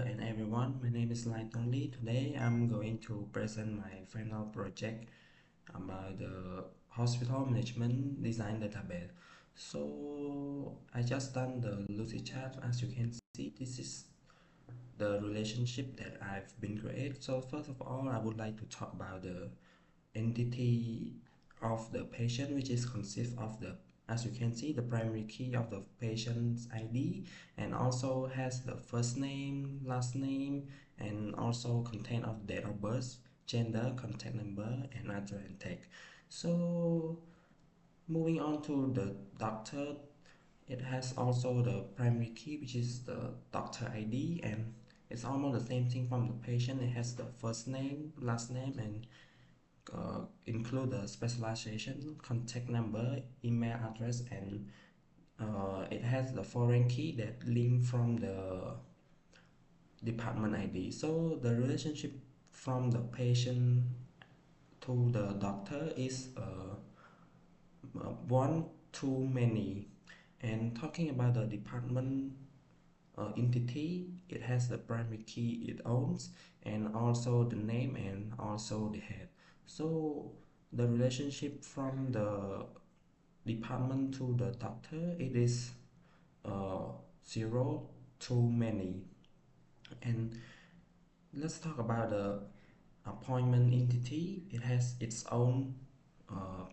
And everyone, my name is Lai Tong Lee. Today I'm going to present my final project about the hospital management design database. So I just done the Lucidchart. As you can see, this is the relationship that I've been created. So first of all, I would like to talk about the entity of the patient, which is consist of the, as you can see, the primary key of the patient's ID, and also has the first name, last name, and also content of date of birth, gender, contact number, and address and tag. So moving on to the doctor, it has also the primary key, which is the doctor ID, and it's almost the same thing from the patient. It has the first name, last name, and include the specialization, contact number, email address, and it has the foreign key that link from the department ID. So the relationship from the patient to the doctor is one to many. And talking about the department entity, it has the primary key it owns, and also the name, and also the head. So the relationship from the department to the doctor, it is uh, zero to many. And let's talk about the appointment entity. It has its own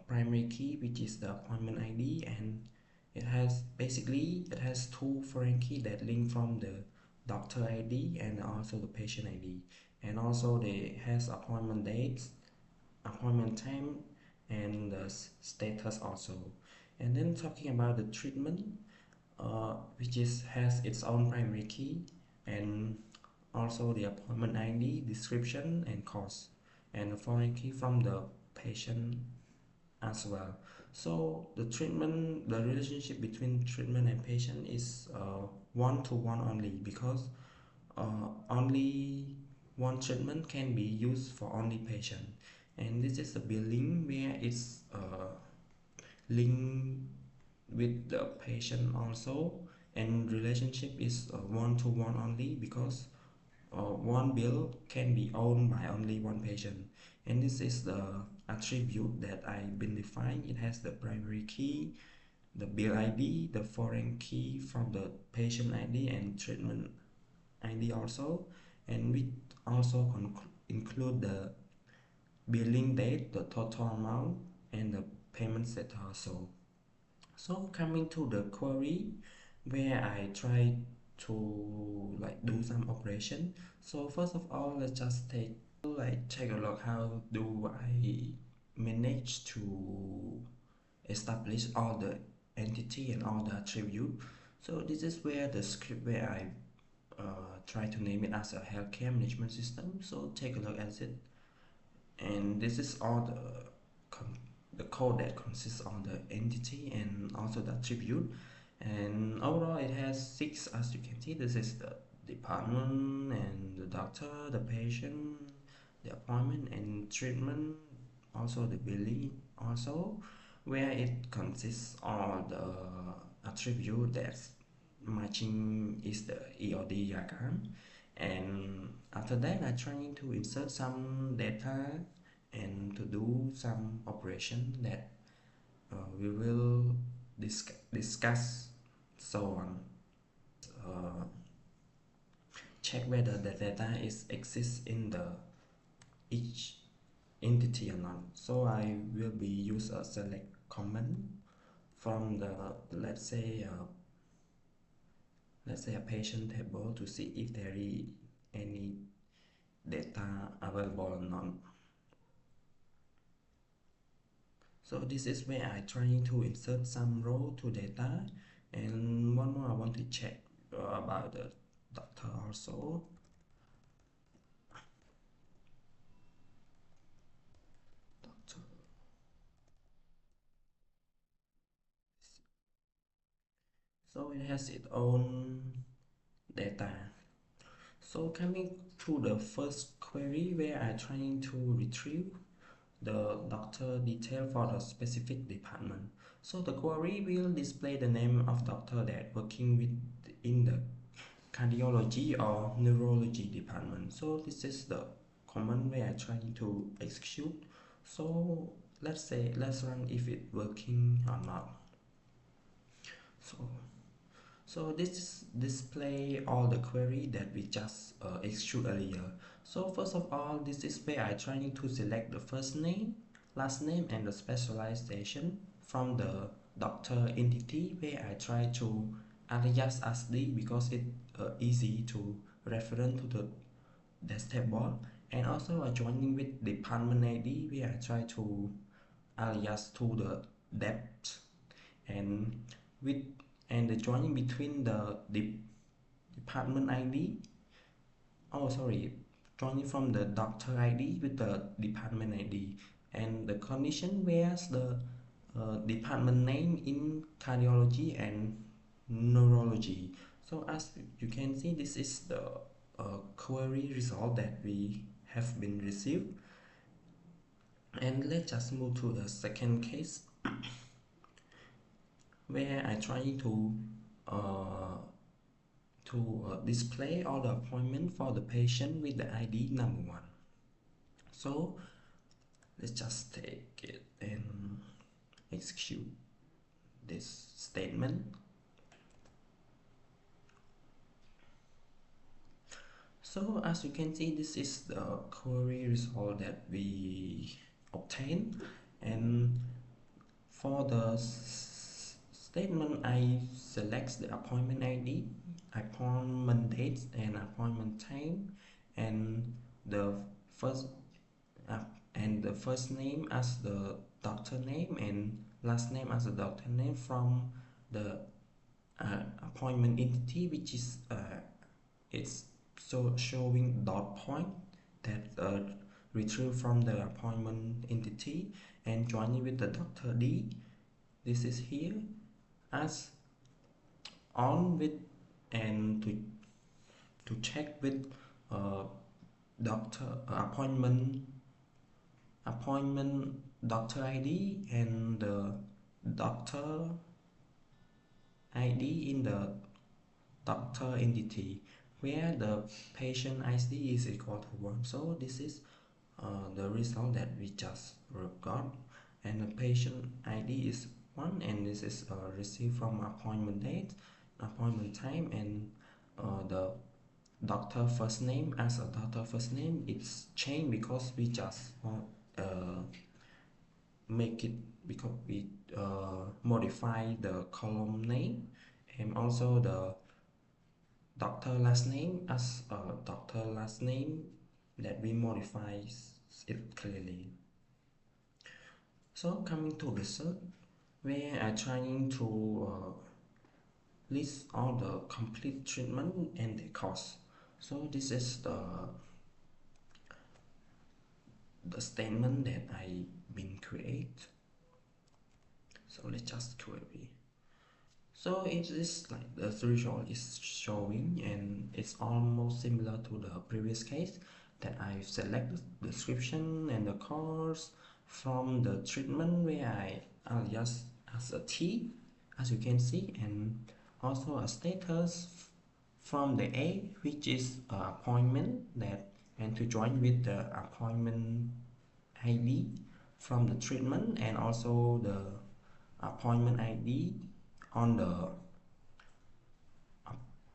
primary key, which is the appointment ID, and it has two foreign key that link from the doctor ID and also the patient ID, and also it has appointment dates, appointment time, and the status also. And then talking about the treatment, which is has its own primary key, and also the appointment ID, description, and cost, and the foreign key from the patient as well. So the relationship between treatment and patient is one to one only, because only one treatment can be used for only patient, and this is a billing where it's linked with the patient also, and relationship is one to one only, because one bill can be owned by only one patient. And this is the attribute that I've been defined. It has the primary key, the bill ID, the foreign key from the patient ID and treatment ID also, and we also include the billing date, the total amount, and the payment set also. So coming to the query, where I try to like do some operation. So first of all, let's just take a look how do I manage to establish all the entity and all the attribute. So this is where the script where I try to name it as a healthcare management system. So take a look at it, and this is all the code that consists of the entity and also the attribute. And overall it has six, as you can see. This is the department, and the doctor, the patient, the appointment and treatment, also the billing also, where it consists of the attribute that's matching is the EOD diagram. And after that I trying to insert some data and to do some operation that we will discuss. So on, uh, check whether the data is exists in the each entity or not. So I will be use a select command from the, let's say a patient table, to see if there is any data available or not. So this is where I trying to insert some row to data. And one more I want to check about the doctor also. Doctor. So it has its own data. So coming to the first query, where I trying to retrieve the doctor detail for the specific department. So the query will display the name of doctor that working with in the cardiology or neurology department. So this is the command way I'm trying to execute. So let's run if it working or not. So this display all the query that we just execute earlier. So first of all, this display I trying to select the first name, last name, and the specialization from the doctor entity where I try to alias as D because it easy to reference to the desk table, and also joining with department ID where I try to alias to the depth, and with and the joining between the department ID, oh sorry, joining from the doctor ID with the department ID, and the condition where the department name in cardiology and neurology. So as you can see, this is the query result that we have been received. And let's just move to the second case where I try uh, display all the appointment for the patient with the ID number 1. So let's just take it and execute this statement. So as you can see, this is the query result that we obtained, and for the statement I select the appointment ID, appointment date, and appointment time, and the first name as the doctor name and last name as the doctor name from the appointment entity, which is it's showing dot point that retrieved from the appointment entity, and joining with the doctor D. This is here as on with, and to check with doctor appointment doctor ID and the doctor ID in the doctor entity where the patient ID is equal to 1. So this is the result that we just got, and the patient ID is 1, and this is received from appointment date, appointment time, and the doctor first name as a doctor first name. It's changed because we just make it, because we modify the column name, and also the doctor last name as a doctor last name that we modify it clearly. So coming to result, where I'm trying to list all the complete treatment and the cost. So this is the statement that I been create. So let's just query. So it is like the result is showing, and it's almost similar to the previous case that I select the description and the course from the treatment where I alias as a T, as you can see, and also a status from the A, which is appointment that, and to join with the appointment ID from the treatment, and also the appointment ID on the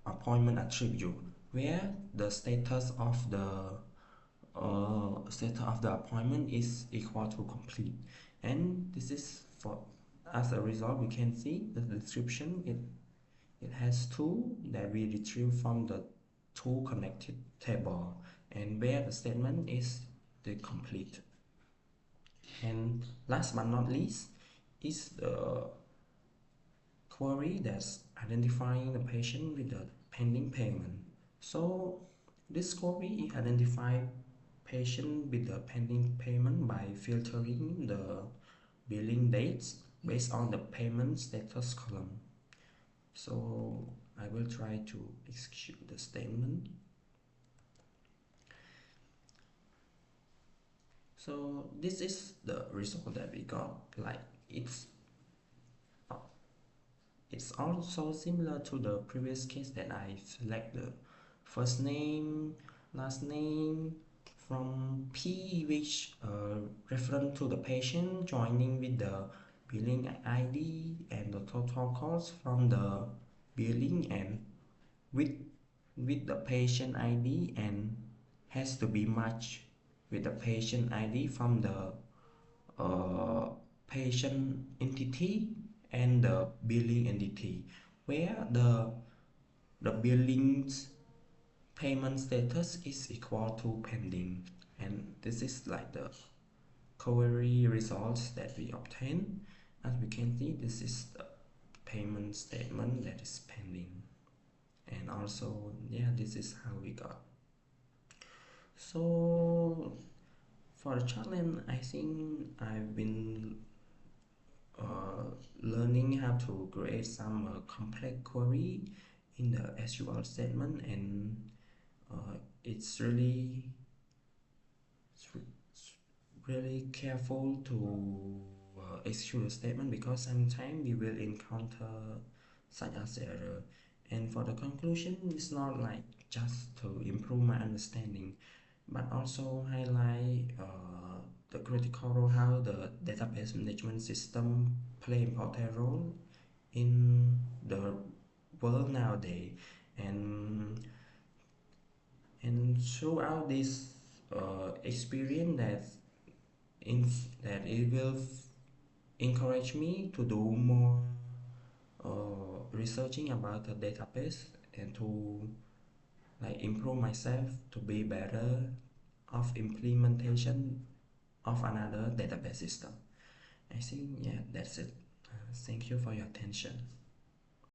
appointment attribute where the status of the appointment is equal to complete. And this is for, as a result, we can see the description, it has two that we retrieve from the two connected table, and where the statement is the complete. And last but not least is the query that's identifying the patient with the pending payment. So this query identifies patient with the pending payment by filtering the billing dates based on the payment status column. So I will try to execute the statement. So this is the result that we got. Like it it's also similar to the previous case that I select the first name, last name from P, which reference to the patient, joining with the billing ID and the total cost from the billing, and with the patient ID, and has to be matched with the patient ID from the uh, patient entity and the billing entity, where the billing's payment status is equal to pending. And this is like the query results that we obtain. As we can see, this is the payment statement that is pending. And also, yeah, this is how we got. So for the challenge, I think I've been learning how to create some complex query in the SQL statement, and it's really careful to execute a statement, because sometimes we will encounter such as error. And for the conclusion, it's not like just to improve my understanding, but also highlight the critical role how the database management system play important role in the world nowadays. and throughout this experience, that it will encourage me to do more researching about the database, and to like improve myself to be better of implementation of another database system. I think, yeah, that's it. Thank you for your attention.